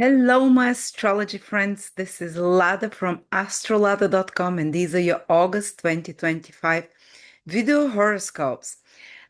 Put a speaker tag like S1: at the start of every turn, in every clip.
S1: Hello, my astrology friends. This is Lada from astrolada.com, and these are your August 2025 video horoscopes.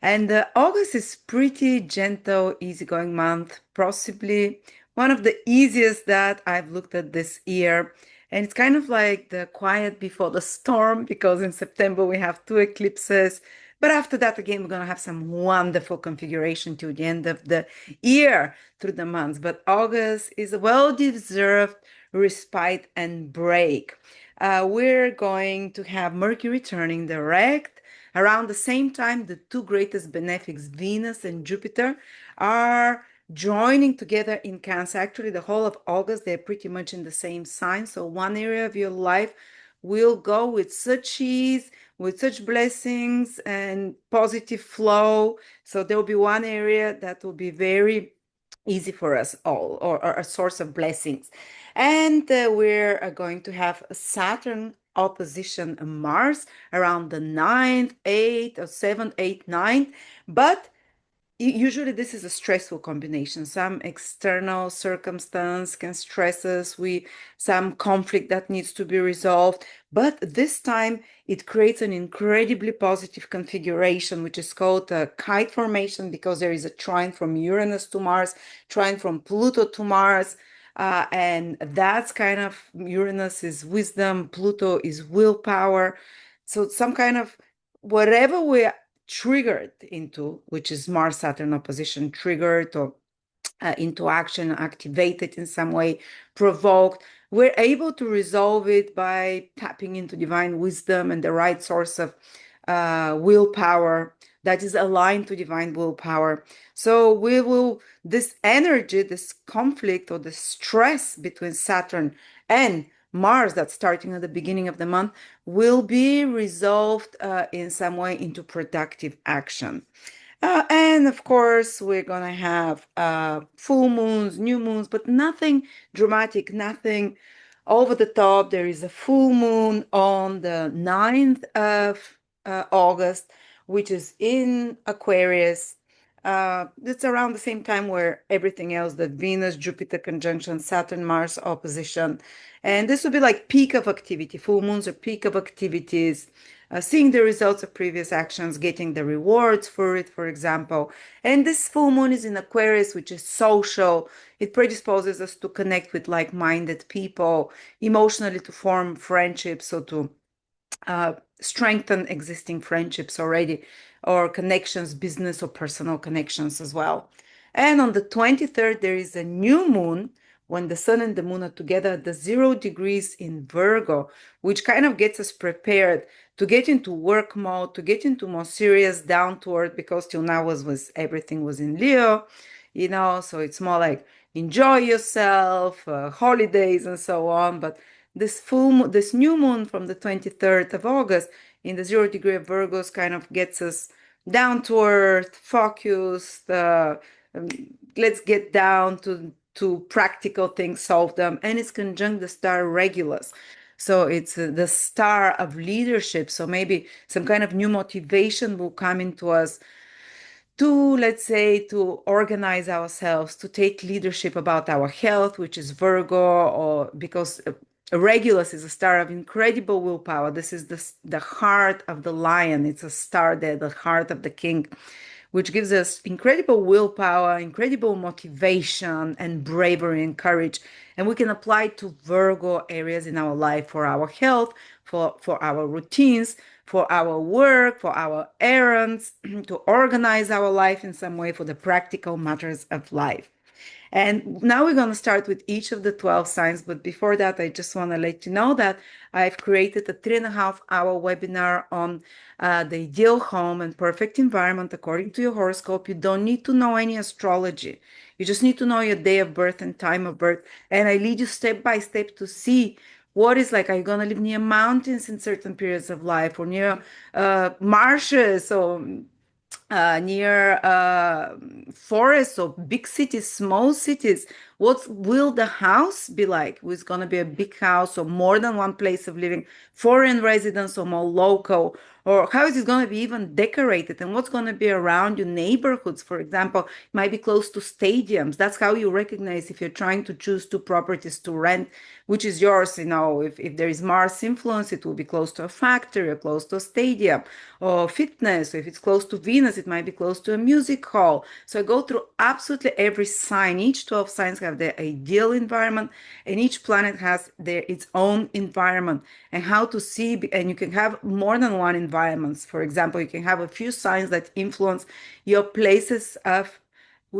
S1: And August is pretty gentle, easygoing month, possibly one of the easiest that I've looked at this year. And it's kind of like the quiet before the storm because in September we have two eclipses. But after that, again, we're going to have some wonderful configuration to the end of the year through the months. But August is a well-deserved respite and break. We're going to have Mercury turning direct. Around the same time, the two greatest benefics, Venus and Jupiter, are joining together in Cancer. Actually, the whole of August, they're pretty much in the same sign. So one area of your life will go with such ease, with such blessings and positive flow. So there will be one area that will be very easy for us all, or a source of blessings. And we're going to have a Saturn opposition Mars around the 9th, 8th, or 7th, 8th, 9th. But usually this is a stressful combination. Some external circumstance can stress us, some conflict that needs to be resolved. But this time it creates an incredibly positive configuration, which is called a kite formation, because there is a trine from Uranus to Mars, trine from Pluto to Mars. And that's kind of, Uranus is wisdom, Pluto is willpower. So some kind of whatever we triggered into, which is Mars Saturn opposition, triggered or into action, activated in some way, provoked, we're able to resolve it by tapping into divine wisdom and the right source of willpower that is aligned to divine willpower. So this energy, this conflict or the stress between Saturn and Mars that's starting at the beginning of the month will be resolved in some way into productive action. And of course, we're going to have full moons, new moons, but nothing dramatic, nothing over the top. There is a full moon on the 9th of August, which is in Aquarius. It's around the same time where everything else, the Venus, Jupiter conjunction, Saturn, Mars opposition. And this will be like peak of activity. Full moons are peak of activities, seeing the results of previous actions, getting the rewards for it, for example. And this full moon is in Aquarius, which is social. It predisposes us to connect with like-minded people, emotionally to form friendships, or to strengthen existing friendships already, or connections, business or personal connections as well. And on the 23rd, there is a new moon when the sun and the moon are together at the 0 degrees in Virgo, which kind of gets us prepared to get into work mode, to get into more serious down to earth, because till now was everything was in Leo, so it's more like enjoy yourself, holidays and so on. But this new moon from the 23rd of August in the 0 degree of Virgos kind of gets us down to earth, focused. Um, let's get down to practical things, solve them, and it's conjunct the star Regulus. So it's the star of leadership. So maybe some kind of new motivation will come into us to, let's say, to organize ourselves, to take leadership about our health, which is Virgo, or because Regulus is a star of incredible willpower. This is the heart of the lion. It's a star there, the heart of the king, which gives us incredible willpower, incredible motivation, and bravery and courage. And we can apply it to Virgo areas in our life for our health, for our routines, for our work, for our errands, to organize our life in some way for the practical matters of life. And now we're going to start with each of the 12 signs. But before that, I just want to let you know that I've created a 3.5 hour webinar on the ideal home and perfect environment according to your horoscope. You don't need to know any astrology. You just need to know your day of birth and time of birth. And I lead you step by step to see what is like. Are you going to live near mountains in certain periods of life, or near marshes, or near forests or big cities, small cities? What will the house be like? Is going to be a big house or more than one place of living, foreign residence or more local? Or how is it going to be even decorated? And what's going to be around your neighborhoods? For example, it might be close to stadiums. That's how you recognize if you're trying to choose two properties to rent, which is yours. If there is Mars influence, it will be close to a factory or close to a stadium or fitness. So if it's close to Venus, it might be close to a music hall. So I go through absolutely every sign. Each 12 signs have their ideal environment, and each planet has its own environment. And how to see, and you can have more than one environments. For example, you can have a few signs that influence your places of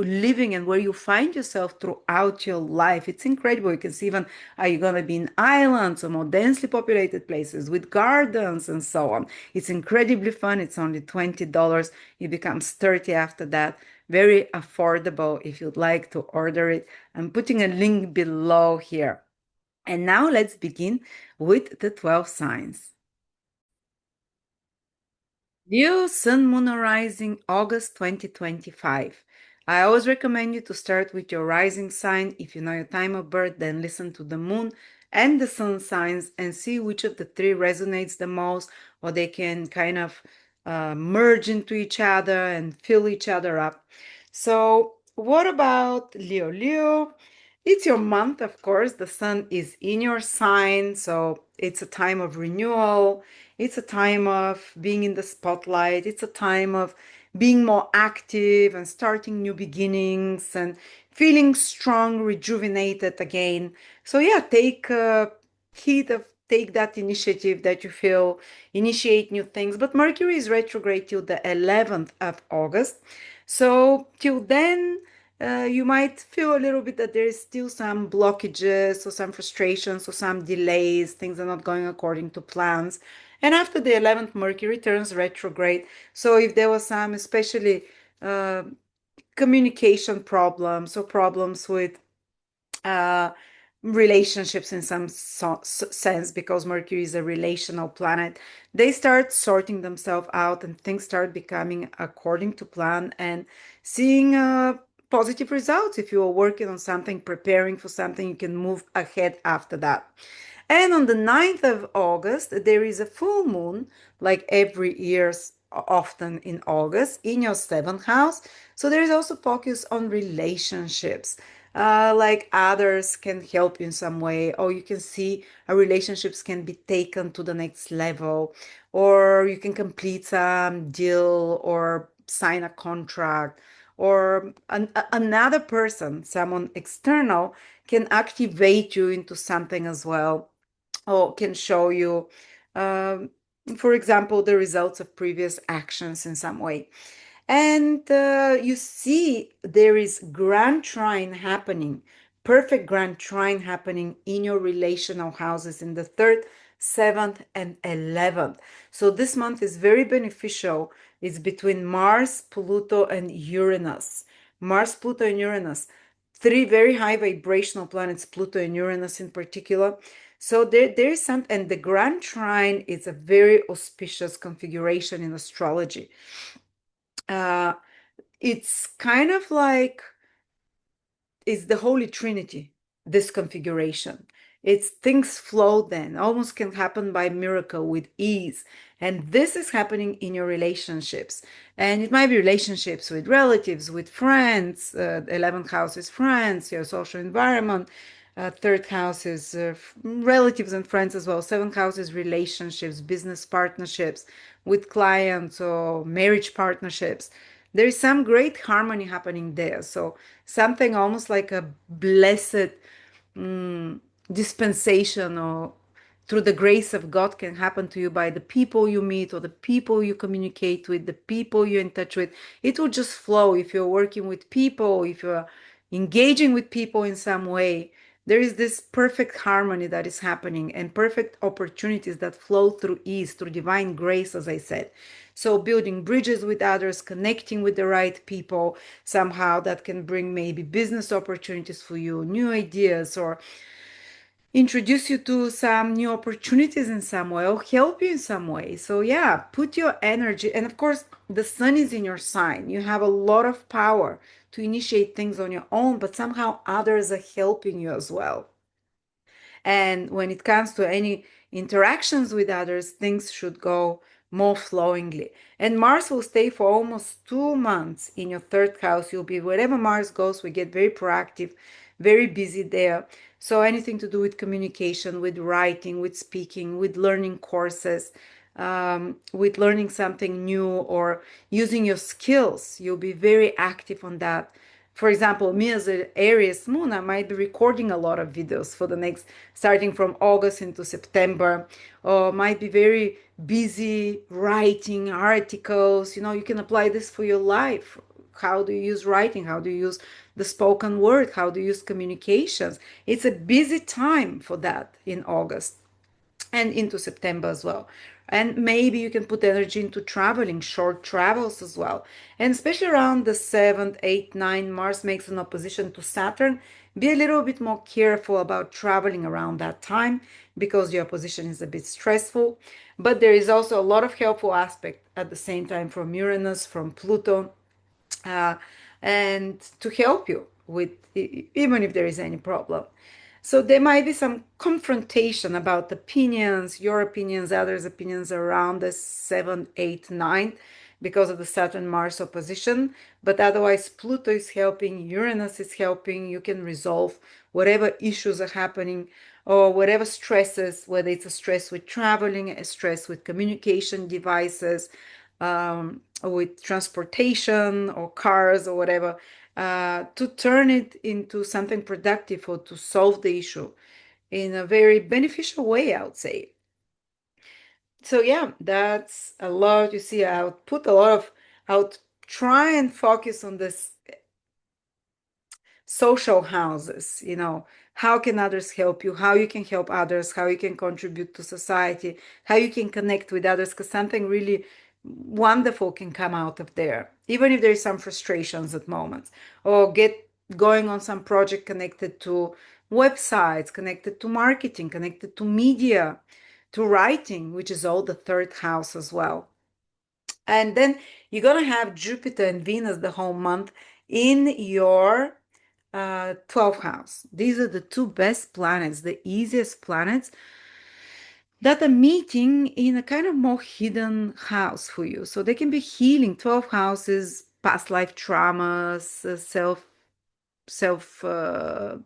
S1: living and where you find yourself throughout your life. It's incredible. You can see even are you going to be in islands or more densely populated places with gardens and so on. It's incredibly fun. It's only $20. It becomes 30 after that. Very affordable if you'd like to order it. I'm putting a link below here. And now let's begin with the 12 signs. Leo, Sun, Moon, or Rising, August 2025. I always recommend you to start with your rising sign. If you know your time of birth, then listen to the moon and the sun signs and see which of the three resonates the most, or they can kind of merge into each other and fill each other up. So, what about Leo? Leo, it's your month, of course. The sun is in your sign, so it's a time of renewal. It's a time of being in the spotlight. It's a time of being more active and starting new beginnings and feeling strong, rejuvenated again. So yeah, take heed of take that initiative that you feel, initiate new things. But Mercury is retrograde till the 11th of August. So till then, you might feel a little bit that there is still some blockages or some frustrations or some delays. Things are not going according to plans. And after the 11th, Mercury turns retrograde. So if there was some, especially uh, communication problems or problems with uh, relationships in some sense, because Mercury is a relational planet, they start sorting themselves out and things start becoming according to plan and seeing positive results. If you are working on something, preparing for something, you can move ahead after that. And on the 9th of August, there is a full moon, like every year, often in August, in your seventh house. So there is also focus on relationships. Like others can help you in some way, or you can see how relationships can be taken to the next level, or you can complete some deal or sign a contract, or another person, someone external, can activate you into something as well, or can show you, um, for example, the results of previous actions in some way. And you see, there is grand trine happening, perfect grand trine happening in your relational houses in the third, seventh, and 11th. So this month is very beneficial. It's between Mars, Pluto, and Uranus. Mars, Pluto, and Uranus, three very high vibrational planets, Pluto and Uranus in particular. So there is some, and the grand trine is a very auspicious configuration in astrology. Uh, it's kind of like it's the Holy Trinity, this configuration. It's things flow then, almost can happen by miracle with ease. And this is happening in your relationships. And it might be relationships with relatives, with friends. 11th house is friends, your social environment. Third house is relatives and friends as well. Seventh house is relationships, business partnerships with clients or marriage partnerships. There is some great harmony happening there. So something almost like a blessed mm, dispensation or through the grace of God can happen to you by the people you meet or the people you communicate with, the people you're in touch with. It will just flow if you're working with people, if you're engaging with people in some way. There is this perfect harmony that is happening and perfect opportunities that flow through ease, through divine grace, as I said. So, building bridges with others, connecting with the right people, somehow that can bring maybe business opportunities for you, new ideas, or introduce you to some new opportunities in some way or help you in some way. So, yeah, put your energy. And of course, the sun is in your sign. You have a lot of power to initiate things on your own, but somehow others are helping you as well. And when it comes to any interactions with others, things should go more flowingly. And Mars will stay for almost 2 months in your third house. You'll be wherever Mars goes, we get very proactive, very busy there. So anything to do with communication, with writing, with speaking, with learning courses, with learning something new or using your skills, you'll be very active on that. For example, me as an Aries moon, I might be recording a lot of videos for the next, starting from August into September, or might be very busy writing articles. You can apply this for your life. How do you use writing? How do you use the spoken word? How do you use communications? It's a busy time for that in August and into September as well. And maybe you can put energy into traveling, short travels as well. And especially around the 7th, 8th, 9th, Mars makes an opposition to Saturn. Be a little bit more careful about traveling around that time because your opposition is a bit stressful. But there is also a lot of helpful aspect at the same time from Uranus, from Pluto, uh, and to help you with even if there is any problem. So there might be some confrontation about opinions, your opinions, others' opinions around the 7th, 8th, 9th because of the Saturn Mars opposition. But otherwise, Pluto is helping, Uranus is helping. You can resolve whatever issues are happening or whatever stresses, whether it's a stress with traveling, a stress with communication devices, with transportation or cars or whatever, to turn it into something productive or to solve the issue in a very beneficial way, I would say. So yeah, that's a lot. You see, I would try and focus on this social houses. How can others help you, how you can help others, how you can contribute to society, how you can connect with others, because something really wonderful can come out of there, even if there's some frustrations at moments, or get going on some project connected to websites, connected to marketing, connected to media, to writing, which is all the third house as well. And then you're going to have Jupiter and Venus the whole month in your 12th house. These are the two best planets, the easiest planets that are meeting in a kind of more hidden house for you. So they can be healing. 12 houses, past life traumas, self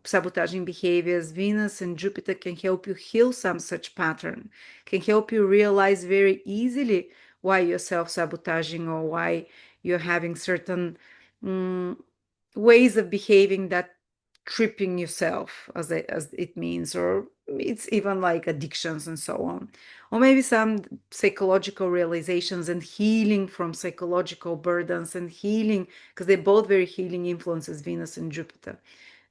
S1: sabotaging behaviors. Venus and Jupiter can help you heal some such pattern, can help you realize very easily why you're self sabotaging or why you're having certain um, ways of behaving that tripping yourself, as it means, or it's even like addictions and so on, or maybe some psychological realizations and healing from psychological burdens and healing, because they're both very healing influences, Venus and Jupiter,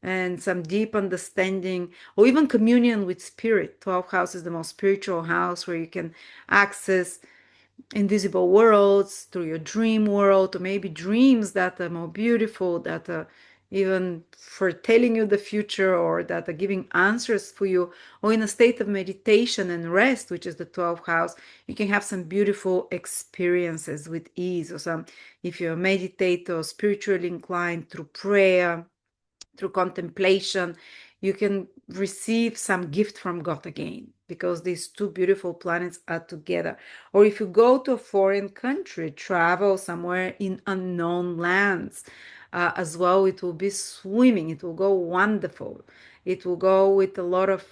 S1: and some deep understanding or even communion with spirit. 12th house is the most spiritual house where you can access invisible worlds through your dream world, or maybe dreams that are more beautiful, that are even foretelling you the future, or that are giving answers for you, or in a state of meditation and rest, which is the 12th house, you can have some beautiful experiences with ease, or some, if you're a meditator or spiritually inclined, through prayer, through contemplation, you can receive some gift from God again, because these two beautiful planets are together. Or if you go to a foreign country, travel somewhere in unknown lands, as well, it will be swimming. It will go wonderful. It will go with a lot of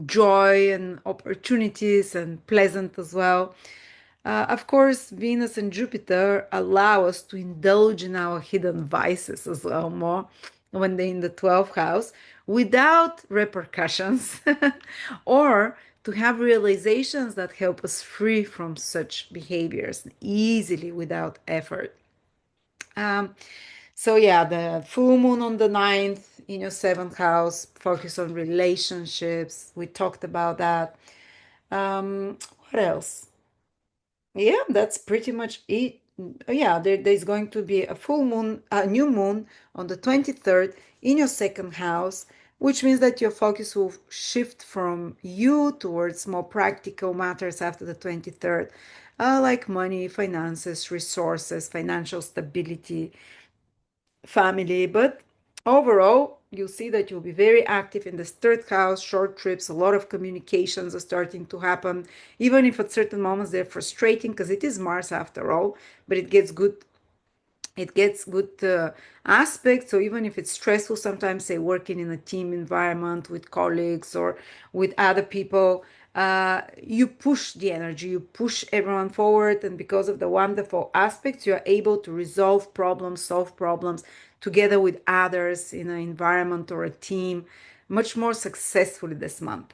S1: joy and opportunities and pleasant as well. Of course, Venus and Jupiter allow us to indulge in our hidden vices as well more when they're in the 12th house without repercussions or to have realizations that help us free from such behaviors easily without effort. Um, so yeah, the full moon on the 9th in your seventh house, focus on relationships. We talked about that. What else? Yeah, that's pretty much it. Yeah, there's going to be a full moon, a new moon on the 23rd in your second house, which means that your focus will shift from you towards more practical matters after the 23rd, like money, finances, resources, financial stability, family. But overall, you'll see that you'll be very active in this third house, short trips, a lot of communications are starting to happen, even if at certain moments they're frustrating because it is Mars after all, but it gets good aspects. So even if it's stressful, sometimes say working in a team environment with colleagues or with other people, you push the energy, you push everyone forward, and because of the wonderful aspects, you are able to resolve problems, solve problems together with others in an environment or a team much more successfully this month.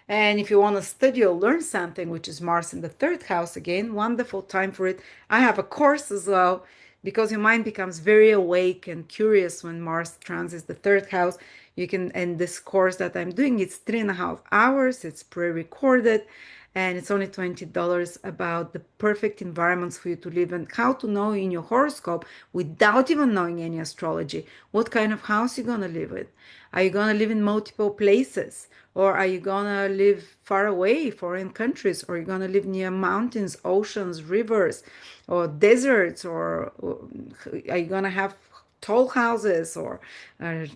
S1: And if you want to study or learn something, which is Mars in the third house again, wonderful time for it. I have a course as well because your mind becomes very awake and curious when Mars transits the third house. You can, and this course that I'm doing, it's 3.5 hours, it's pre-recorded, and it's only $20 about the perfect environments for you to live and how to know in your horoscope without even knowing any astrology what kind of house you're going to live in. Are you going to live in multiple places? Or are you going to live far away, foreign countries? Or are you going to live near mountains, oceans, rivers, or deserts? Or are you going to have tall houses or uh,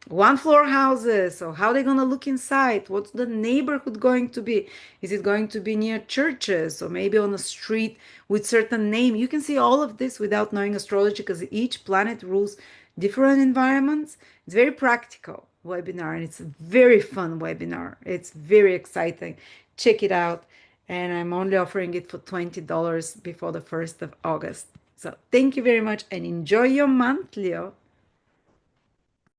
S1: one floor houses? Or how are they going to look inside? What's the neighborhood going to be? Is it going to be near churches or maybe on a street with certain name? You can see all of this without knowing astrology because each planet rules different environments. It's very practical webinar and it's a very fun webinar. It's very exciting. Check it out. And I'm only offering it for $20 before the 1st of August. So thank you very much and enjoy your month, Leo.